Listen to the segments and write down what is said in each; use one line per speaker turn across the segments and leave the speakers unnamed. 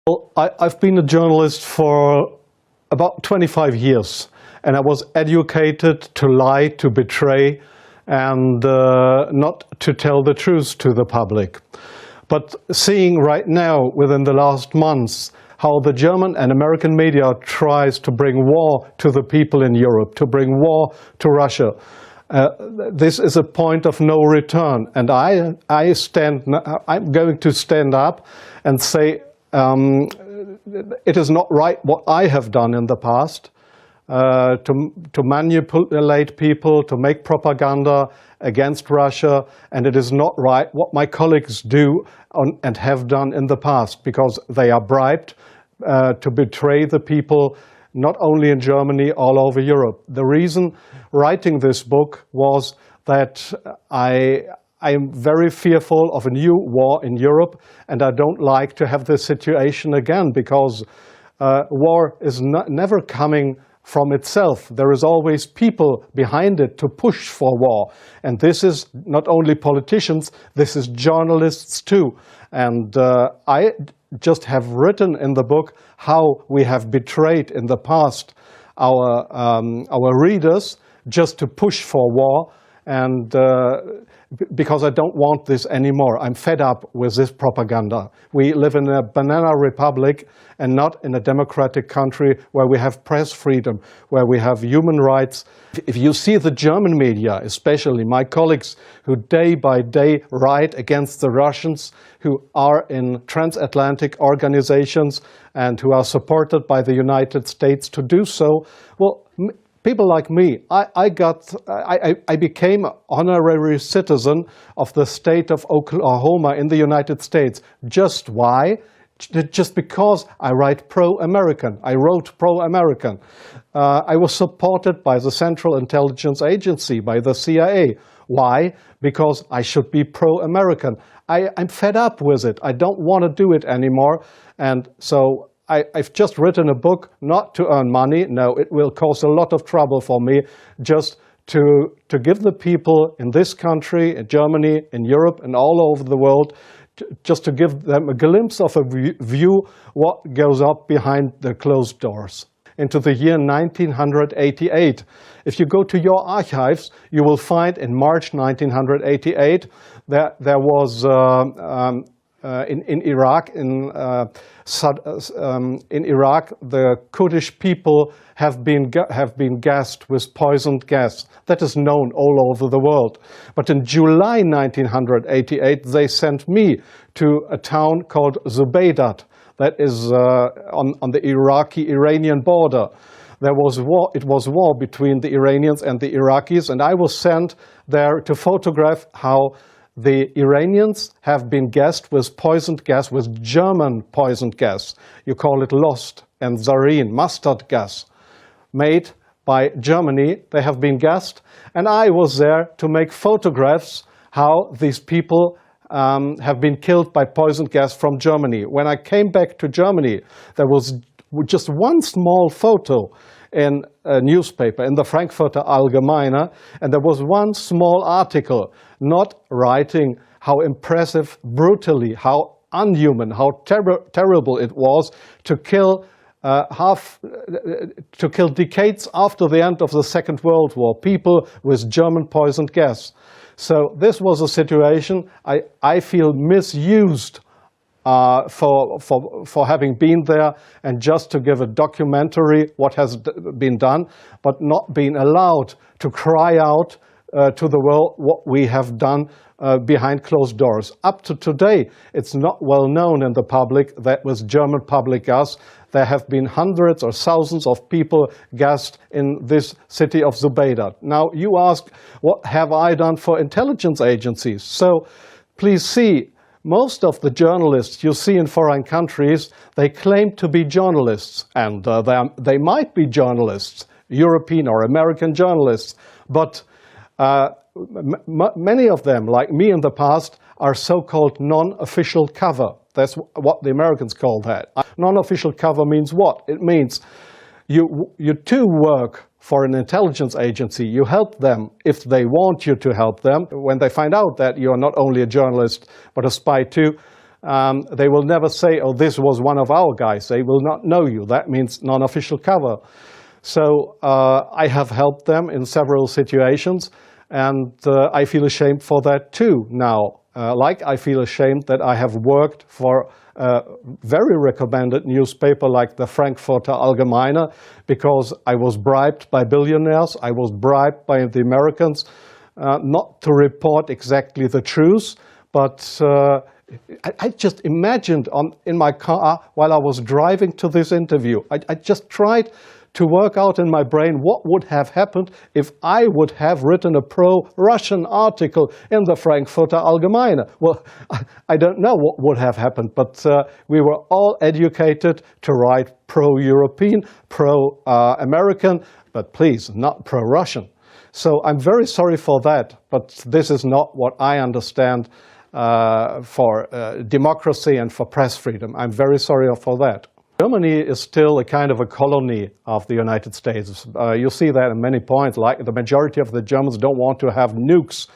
Well, I've been a journalist for about 25 years, and I was educated to lie, to betray, and not to tell the truth to the public. But seeing right now, within the last months, how the German and American media tries to bring war to the people in Europe, to bring war to Russia, this is a point of no return. And I'm going to stand up and say it is not right what I have done in the past, to manipulate people, to make propaganda against Russia, and it is not right what my colleagues do and have done in the past, because they are bribed to betray the people, not only in Germany, all over Europe. The reason writing this book was that I am very fearful of a new war in Europe, and I don't like to have this situation again, because war is never coming from itself. There is always people behind it to push for war. And this is not only politicians, this is journalists too. And I just have written in the book how we have betrayed in the past our readers just to push for war, and because I don't want this anymore. I'm fed up with this propaganda. We live in a banana republic and not in a democratic country where we have press freedom, where we have human rights. If you see the German media, especially my colleagues who day by day write against the Russians, who are in transatlantic organizations and who are supported by the United States to do so, well, people like me, I became an honorary citizen of the state of Oklahoma in the United States. Just why? Just because I write pro-American. I wrote pro-American. I was supported by the Central Intelligence Agency, by the CIA. Why? Because I should be pro-American. I'm fed up with it. I don't want to do it anymore. And so I've just written a book not to earn money. No, it will cause a lot of trouble for me, just to give the people in this country, in Germany, in Europe, and all over the world, just to give them a glimpse of a view what goes up behind the closed doors. Into the year 1988. If you go to your archives, you will find in March 1988 that there was in Iraq, the Kurdish people have been gassed with poisoned gas. That is known all over the world. But in July 1988, they sent me to a town called Zubaydat, that is on the Iraqi-Iranian border. There was war. It was war between the Iranians and the Iraqis, and I was sent there to photograph how the Iranians have been gassed with poisoned gas, with German poisoned gas. You call it Lost and Zarine, mustard gas, made by Germany. They have been gassed, and I was there to make photographs how these people have been killed by poisoned gas from Germany. When I came back to Germany, there was just one small photo in a newspaper, in the Frankfurter Allgemeine, and there was one small article not writing how impressive, brutally, how unhuman, how terrible it was to kill decades after the end of the Second World War, people with German poisoned gas. So this was a situation I feel misused for having been there, and just to give a documentary what has been done, but not being allowed to cry out to the world what we have done behind closed doors. Up to today, it's not well known in the public that with German public gas, there have been hundreds or thousands of people gassed in this city of Zubaydat. Now, you ask, what have I done for intelligence agencies? So, please see, most of the journalists you see in foreign countries, they claim to be journalists, and they might be journalists, European or American journalists, but many of them, like me in the past, are so-called non-official cover. That's what the Americans call that. Non-official cover means what? It means you too work for an intelligence agency. You help them if they want you to help them. When they find out that you are not only a journalist but a spy too, They will never say, oh, this was one of our guys. They will not know you. That means non-official cover. So I have helped them in several situations, and I feel ashamed for that too now. Like I feel ashamed that I have worked for a very recommended newspaper like the Frankfurter Allgemeine because I was bribed by billionaires, I was bribed by the Americans not to report exactly the truth, but I just imagined in my car while I was driving to this interview, I just tried to work out in my brain what would have happened if I would have written a pro-Russian article in the Frankfurter Allgemeine. Well, I don't know what would have happened, but we were all educated to write pro-European, pro-American, but please, not pro-Russian. So I'm very sorry for that, but this is not what I understand for democracy and for press freedom. I'm very sorry for that. Germany is still a kind of a colony of the United States. You see that in many points, like the majority of the Germans don't want to have nukes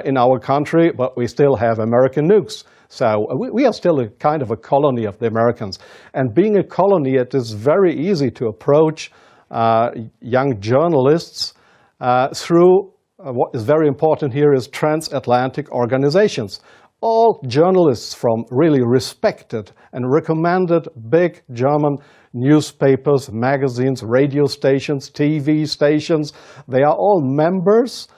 in our country, but we still have American nukes. So we are still a kind of a colony of the Americans. And being a colony, it is very easy to approach young journalists through what is very important here is transatlantic organizations. All journalists from really respected and recommended big German newspapers, magazines, radio stations, TV stations, they are all members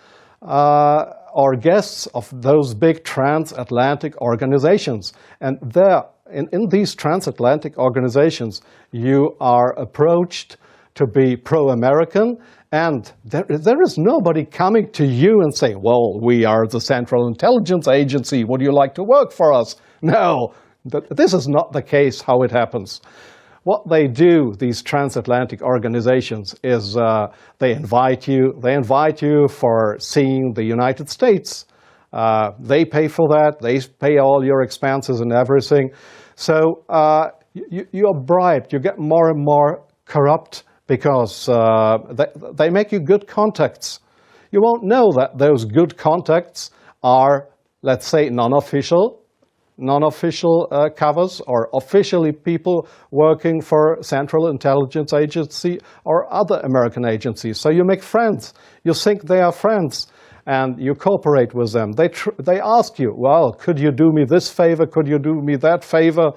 or guests of those big transatlantic organizations. And there, in these transatlantic organizations, you are approached to be pro-American, and there is nobody coming to you and saying, well, we are the Central Intelligence Agency, would you like to work for us? No, this is not the case how it happens. What they do, these transatlantic organizations, is they invite you for seeing the United States. They pay for that, they pay all your expenses and everything. So you are bribed, you get more and more corrupt, because they make you good contacts. You won't know that those good contacts are, let's say, non-official covers or officially people working for Central Intelligence Agency or other American agencies. So you make friends. You think they are friends, and you cooperate with them. They ask you, well, could you do me this favor? Could you do me that favor?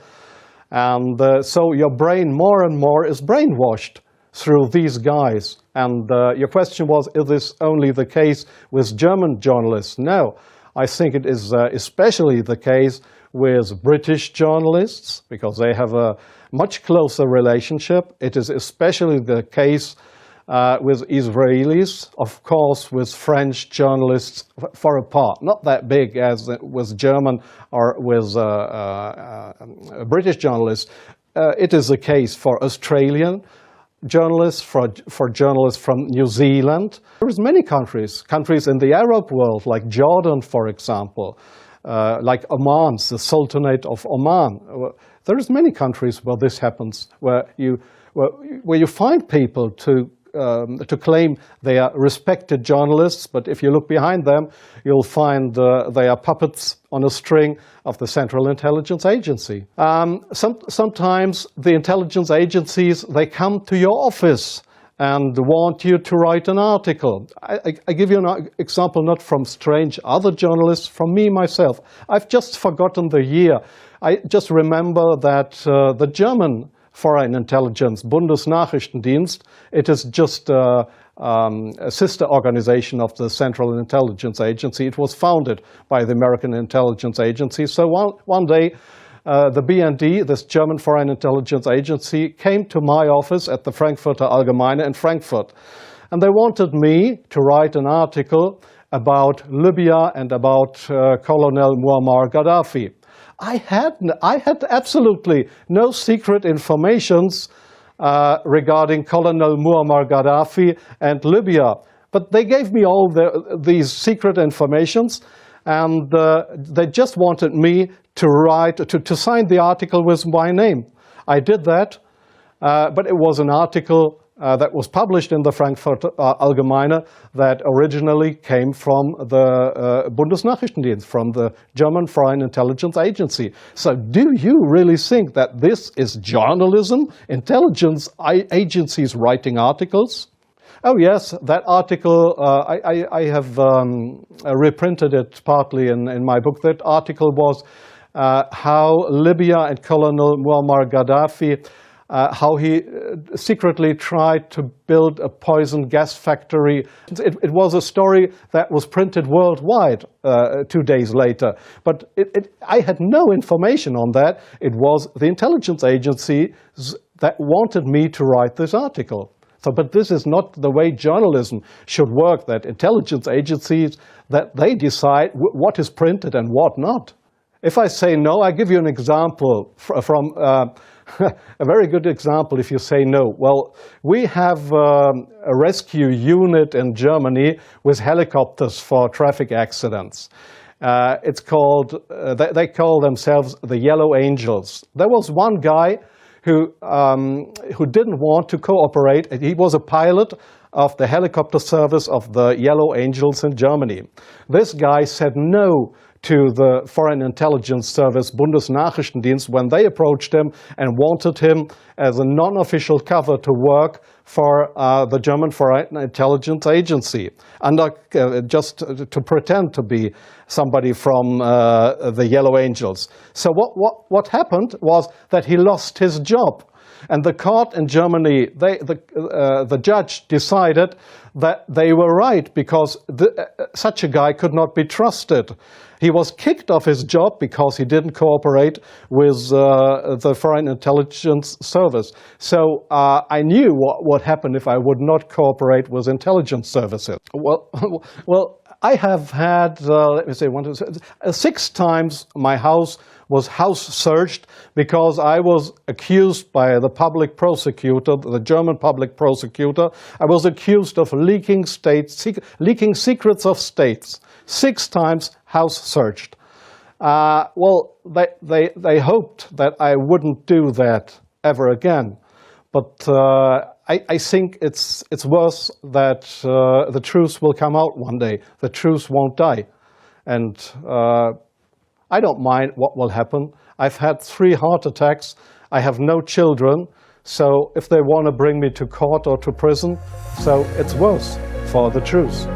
And so your brain more and more is brainwashed through these guys. And your question was, is this only the case with German journalists? No, I think it is especially the case with British journalists, because they have a much closer relationship. It is especially the case with Israelis, of course, with French journalists for a part, not that big as with German or with British journalists. It is the case for Australian journalists, for journalists from New Zealand. There's many countries in the Arab world, like Jordan, for example, like Oman, the Sultanate of Oman. There's many countries where this happens, where you find people to claim they are respected journalists, but if you look behind them, you'll find they are puppets on a string of the Central Intelligence Agency. Sometimes the intelligence agencies, they come to your office and want you to write an article. I give you an example not from strange other journalists, from me myself. I've just forgotten the year. I just remember that the German Foreign Intelligence, Bundesnachrichtendienst, it is just a sister organization of the Central Intelligence Agency. It was founded by the American Intelligence Agency. So one day, the BND, this German Foreign Intelligence Agency, came to my office at the Frankfurter Allgemeine in Frankfurt. And they wanted me to write an article about Libya and about Colonel Muammar Gaddafi. I had absolutely no secret informations regarding Colonel Muammar Gaddafi and Libya, but they gave me all these secret informations, and they just wanted me to sign the article with my name. I did that, but it was an article that was published in the Frankfurter Allgemeine that originally came from the Bundesnachrichtendienst, from the German Foreign Intelligence Agency. So do you really think that this is journalism, intelligence agencies writing articles? Oh yes, that article, I have reprinted it partly in my book. That article was how Libya and Colonel Muammar Gaddafi, how he secretly tried to build a poison gas factory. It was a story that was printed worldwide 2 days later. But I had no information on that. It was the intelligence agencies that wanted me to write this article. So, but this is not the way journalism should work, that intelligence agencies, that they decide what is printed and what not. If I say no, I give you an example from a very good example if you say no. Well, we have a rescue unit in Germany with helicopters for traffic accidents. It's called, they call themselves the Yellow Angels. There was one guy who didn't want to cooperate. He was a pilot of the helicopter service of the Yellow Angels in Germany. This guy said no to the Foreign Intelligence Service, Bundesnachrichtendienst, when they approached him and wanted him as a non-official cover to work for the German Foreign Intelligence Agency, just to pretend to be somebody from the Yellow Angels. So what happened was that he lost his job. And the court in Germany, the judge decided that they were right because such a guy could not be trusted. He was kicked off his job because he didn't cooperate with the Foreign Intelligence Service. So I knew what would happen if I would not cooperate with intelligence services. Well, I have had, let me say, 6 times my house was house searched because I was accused by the public prosecutor, the German public prosecutor. I was accused of leaking secrets of states. 6 times house searched. Well, they hoped that I wouldn't do that ever again. But I think it's worse that the truth will come out one day. The truth won't die. And I don't mind what will happen. I've had 3 heart attacks. I have no children. So if they want to bring me to court or to prison, so it's worse for the truth.